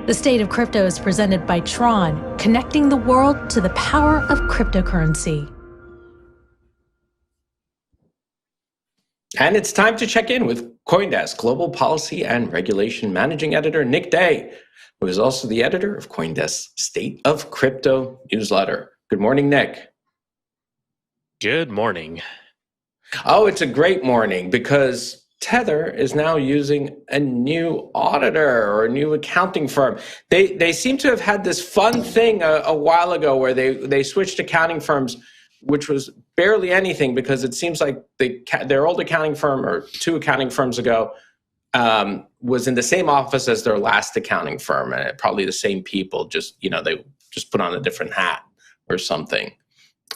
The State of Crypto is presented by Tron, connecting the world to the power of cryptocurrency. And it's time to check in with CoinDesk Global Policy and Regulation Managing Editor Nick Day, who is also the editor of CoinDesk's State of Crypto newsletter. Good morning, Nick. Good morning. Oh, it's a great morning because Tether is now using a new auditor or a new accounting firm. They seem to have had this fun thing a while ago where they switched accounting firms, which was barely anything because it seems like their old accounting firm or two accounting firms ago was in the same office as their last accounting firm, and probably the same people. They just put on a different hat or something.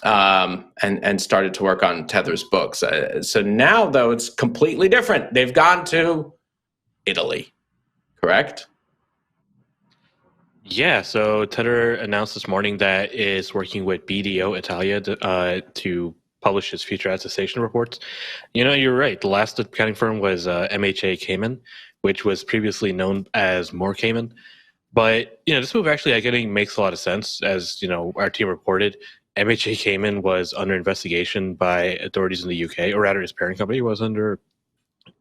And started to work on Tether's books. So now, though, it's completely different. They've gone to Italy, correct? Yeah, so Tether announced this morning that it's working with BDO Italia to publish its future attestation reports. You know, you're right. The last accounting firm was MHA Cayman, which was previously known as More Cayman. But, this move actually, I think, makes a lot of sense. As, our team reported, MHA Cayman was under investigation by authorities in the UK, or rather its parent company was under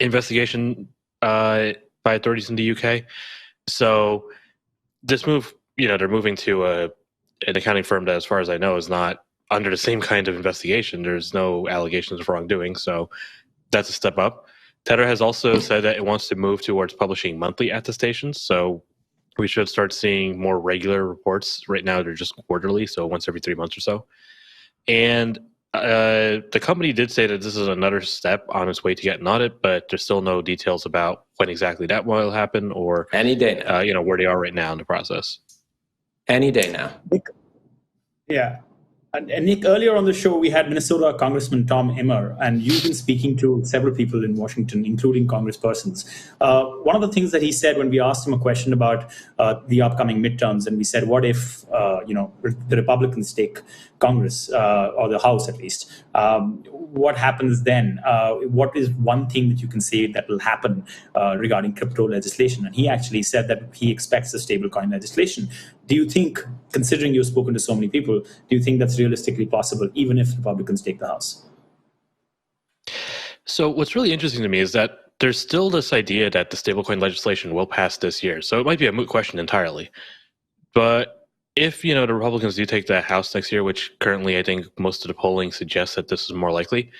investigation by authorities in the UK. So this move, they're moving to an accounting firm that, as far as I know, is not under the same kind of investigation. There's no allegations of wrongdoing, so that's a step up. Tether has also said that it wants to move towards publishing monthly attestations, so we should start seeing more regular reports. Right now, they're just quarterly, so once every 3 months or so. And the company did say that this is another step on its way to get an audit, but there's still no details about when exactly that will happen or any day now. Where they are right now in the process. Any day now. Yeah. And Nick, earlier on the show, we had Minnesota Congressman Tom Emmer, and you've been speaking to several people in Washington, including congresspersons. One of the things that he said when we asked him a question about the upcoming midterms, and we said, what if, the Republicans take Congress, or the House at least, what happens then? What is one thing that you can say that will happen regarding crypto legislation? And he actually said that he expects the stablecoin legislation. Do you think, considering you've spoken to so many people, do you think that's realistically possible, even if Republicans take the House? So what's really interesting to me is that there's still this idea that the stablecoin legislation will pass this year. So it might be a moot question entirely. But if, the Republicans do take the House next year, which currently I think most of the polling suggests that this is more likely,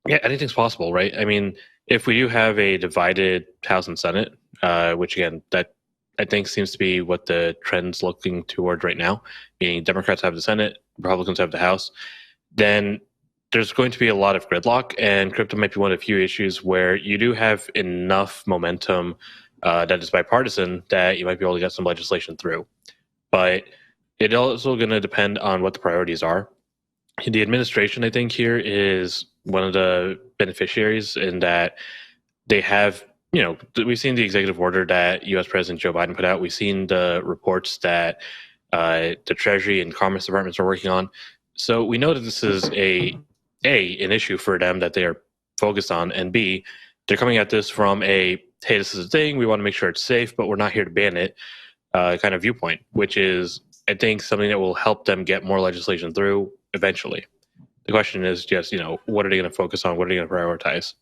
anything's possible, right? I mean, if we do have a divided House and Senate, which again, that I think seems to be what the trend's looking toward right now, meaning Democrats have the Senate, Republicans have the House, then there's going to be a lot of gridlock, and crypto might be one of the few issues where you do have enough momentum that is bipartisan that you might be able to get some legislation through. But it's also going to depend on what the priorities are. The administration, I think, here is one of the beneficiaries in that they have, we've seen the executive order that U.S. President Joe Biden put out. We've seen the reports that the Treasury and Commerce departments are working on. So we know that this is an issue for them that they are focused on, and B, they're coming at this from hey, this is a thing, we want to make sure it's safe, but we're not here to ban it kind of viewpoint, which is, I think, something that will help them get more legislation through eventually. The question is just, what are they going to focus on? What are they going to prioritize?